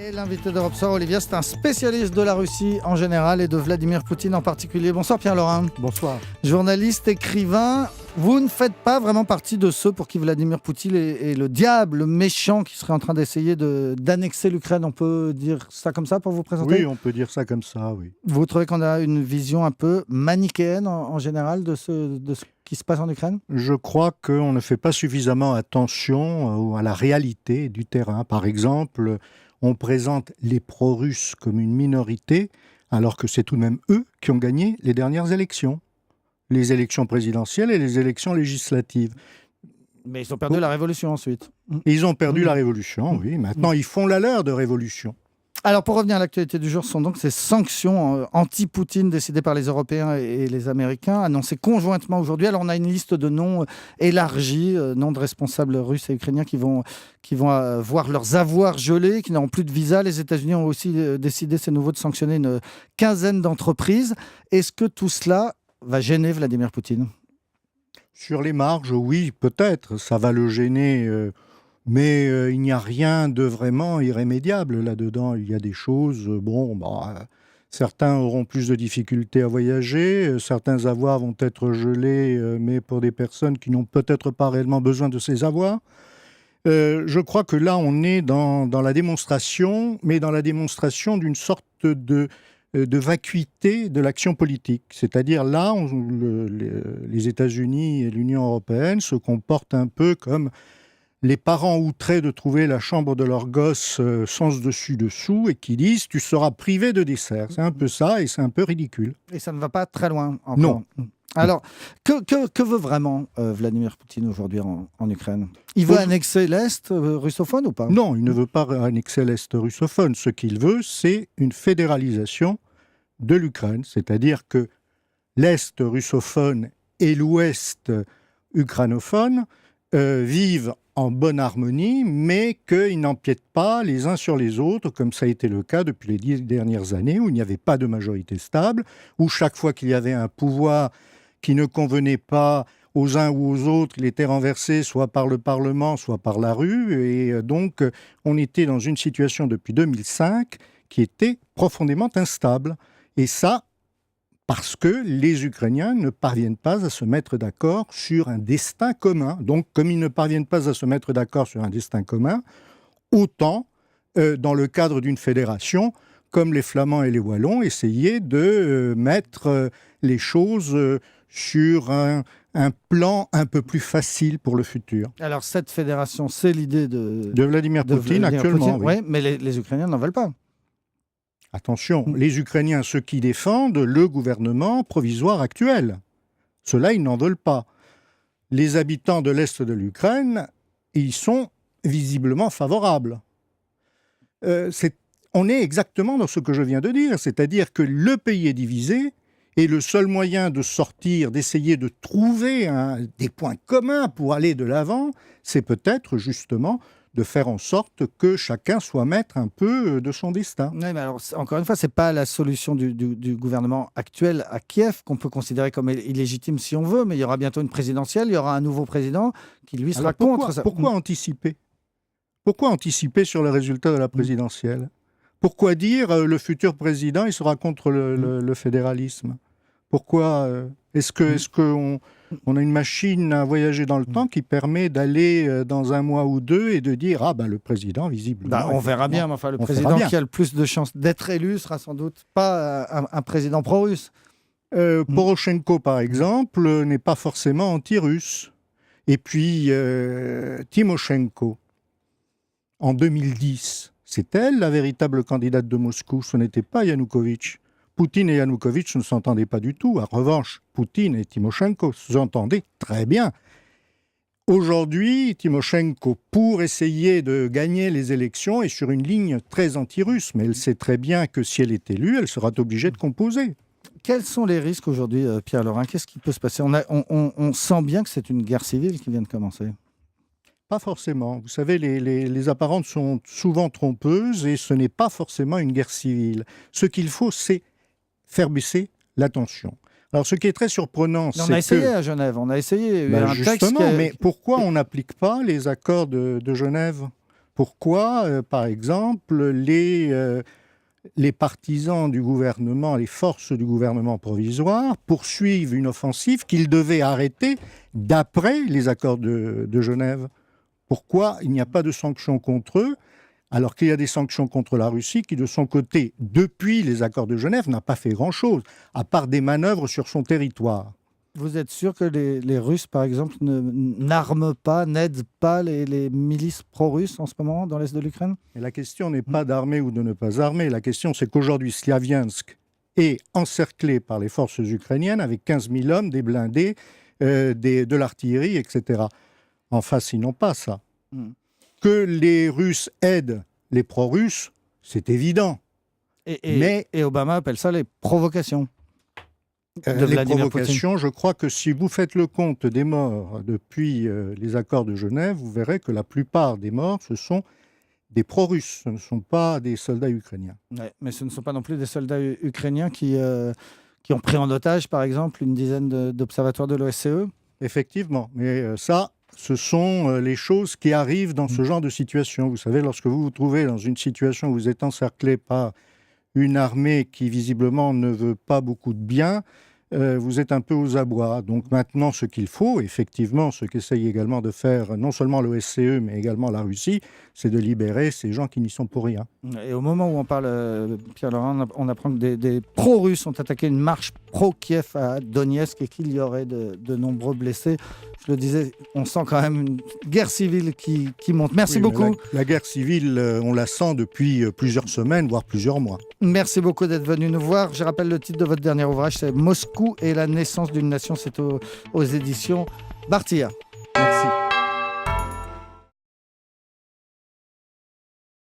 Et l'invité d'Europe Soir, Olivier, c'est un spécialiste de la Russie en général et de Vladimir Poutine en particulier. Bonsoir Pierre Laurin. Bonsoir. Journaliste, écrivain, vous ne faites pas vraiment partie de ceux pour qui Vladimir Poutine est le diable, le méchant qui serait en train d'essayer d'annexer l'Ukraine. On peut dire ça comme ça pour vous présenter ? Oui, on peut dire ça comme ça, oui. Vous trouvez qu'on a une vision un peu manichéenne en général de ce qui se passe en Ukraine ? Je crois qu'on ne fait pas suffisamment attention à la réalité du terrain. Par exemple, on présente les pro-russes comme une minorité, alors que c'est tout de même eux qui ont gagné les dernières élections. Les élections présidentielles et les élections législatives. Mais ils ont perdu la révolution ensuite. Ils ont perdu la révolution, oui. Maintenant, ils font la leur de révolution. Alors, pour revenir à l'actualité du jour, ce sont donc ces sanctions anti-Poutine décidées par les Européens et les Américains, annoncées conjointement aujourd'hui. Alors, on a une liste de noms élargie, noms de responsables russes et ukrainiens qui vont voir leurs avoirs gelés, qui n'auront plus de visa. Les États-Unis ont aussi décidé, c'est nouveau, de sanctionner une quinzaine d'entreprises. Est-ce que tout cela va gêner Vladimir Poutine ? Sur les marges, oui, peut-être. Ça va le gêner... Mais il n'y a rien de vraiment irrémédiable là-dedans. Il y a des choses, certains auront plus de difficultés à voyager, certains avoirs vont être gelés, mais pour des personnes qui n'ont peut-être pas réellement besoin de ces avoirs. Je crois que là, on est dans la démonstration, mais dans la démonstration d'une sorte de vacuité de l'action politique. C'est-à-dire là, les États-Unis et l'Union européenne se comportent un peu comme les parents outrés de trouver la chambre de leur gosse sans dessus-dessous et qui disent « tu seras privé de dessert ». C'est un peu ça et c'est un peu ridicule. Et ça ne va pas très loin encore. Non. Alors, que veut vraiment Vladimir Poutine aujourd'hui en Ukraine ? Il veut annexer l'Est russophone ou pas ? Non, il ne veut pas annexer l'Est russophone. Ce qu'il veut, c'est une fédéralisation de l'Ukraine. C'est-à-dire que l'Est russophone et l'Ouest ukrainophone vivent en bonne harmonie, mais qu'ils n'empiètent pas les uns sur les autres, comme ça a été le cas depuis les 10 dernières années, où il n'y avait pas de majorité stable, où chaque fois qu'il y avait un pouvoir qui ne convenait pas aux uns ou aux autres, il était renversé soit par le Parlement, soit par la rue, et donc on était dans une situation depuis 2005 qui était profondément instable. Et ça, parce que les Ukrainiens ne parviennent pas à se mettre d'accord sur un destin commun. Donc, comme ils ne parviennent pas à se mettre d'accord sur un destin commun, autant, dans le cadre d'une fédération, comme les Flamands et les Wallons, essayer de mettre les choses sur un plan un peu plus facile pour le futur. Alors, cette fédération, c'est l'idée de Vladimir Poutine actuellement. Oui, mais les Ukrainiens n'en veulent pas. Attention, les Ukrainiens, ceux qui défendent le gouvernement provisoire actuel, ceux-là, ils n'en veulent pas. Les habitants de l'Est de l'Ukraine, ils sont visiblement favorables. On est exactement dans ce que je viens de dire, c'est-à-dire que le pays est divisé et le seul moyen de sortir, d'essayer de trouver des points communs pour aller de l'avant, c'est peut-être justement de faire en sorte que chacun soit maître un peu de son destin. Oui, mais alors, encore une fois, ce n'est pas la solution du gouvernement actuel à Kiev qu'on peut considérer comme illégitime si on veut, mais il y aura bientôt une présidentielle, il y aura un nouveau président qui, lui, sera contre ça. Pourquoi anticiper ? Pourquoi anticiper sur le résultat de la présidentielle ? Pourquoi dire le futur président, il sera contre le fédéralisme ? Pourquoi est-ce qu'on a une machine à voyager dans le temps qui permet d'aller dans un mois ou deux et de dire le président, visiblement... on verra bien, mais enfin, le président qui a le plus de chances d'être élu sera sans doute pas un président pro-russe. Poroshenko, par exemple, n'est pas forcément anti-russe. Et puis, Timoshenko, en 2010, c'est elle la véritable candidate de Moscou, ce n'était pas Yanukovych. Poutine et Yanukovych ne s'entendaient pas du tout. En revanche, Poutine et Timoshenko s'entendaient très bien. Aujourd'hui, Timoshenko, pour essayer de gagner les élections, est sur une ligne très anti-russe. Mais elle sait très bien que si elle est élue, elle sera obligée de composer. Quels sont les risques aujourd'hui, Pierre Laurin ? Qu'est-ce qui peut se passer ? On sent bien que c'est une guerre civile qui vient de commencer. Pas forcément. Vous savez, les apparences sont souvent trompeuses et ce n'est pas forcément une guerre civile. Ce qu'il faut, c'est faire baisser la tension. Alors, ce qui est très surprenant, c'est que... On a essayé à Genève, on a essayé. Justement, mais pourquoi on n'applique pas les accords de Genève ? pourquoi, par exemple, les partisans du gouvernement, les forces du gouvernement provisoire poursuivent une offensive qu'ils devaient arrêter d'après les accords de Genève. Pourquoi il n'y a pas de sanctions contre eux, alors qu'il y a des sanctions contre la Russie qui, de son côté, depuis les accords de Genève, n'a pas fait grand-chose, à part des manœuvres sur son territoire. Vous êtes sûr que les Russes, par exemple, n'arment pas, n'aident pas les milices pro-russes en ce moment dans l'est de l'Ukraine ? Et la question n'est pas d'armer ou de ne pas armer. La question, c'est qu'aujourd'hui, Sliaviansk est encerclé par les forces ukrainiennes avec 15 000 hommes, des blindés, de l'artillerie, etc. En face, ils n'ont pas ça. Que les Russes aident les pro-russes, c'est évident. Et Obama appelle ça les provocations. Les provocations, je crois que si vous faites le compte des morts depuis les accords de Genève, vous verrez que la plupart des morts, ce sont des pro-russes, ce ne sont pas des soldats ukrainiens. Ouais, mais ce ne sont pas non plus des soldats ukrainiens qui ont pris en otage, par exemple, une dizaine d'observateurs de l'OSCE. Effectivement, mais ça, ce sont les choses qui arrivent dans ce genre de situation. Vous savez, lorsque vous vous trouvez dans une situation où vous êtes encerclé par une armée qui visiblement ne veut pas beaucoup de bien, vous êtes un peu aux abois. Donc maintenant, ce qu'il faut, effectivement, ce qu'essaye également de faire non seulement l'OSCE, mais également la Russie, c'est de libérer ces gens qui n'y sont pour rien. Et au moment où on parle, Pierre-Laurent, on apprend que des pro-russes ont attaqué une marche pro-Kiev à Donetsk et qu'il y aurait de nombreux blessés. Je le disais, on sent quand même une guerre civile qui monte. Merci beaucoup. La guerre civile, on la sent depuis plusieurs semaines, voire plusieurs mois. Merci beaucoup d'être venu nous voir. Je rappelle le titre de votre dernier ouvrage, c'est « Moscou et la naissance d'une nation ». C'est aux éditions Bartilla.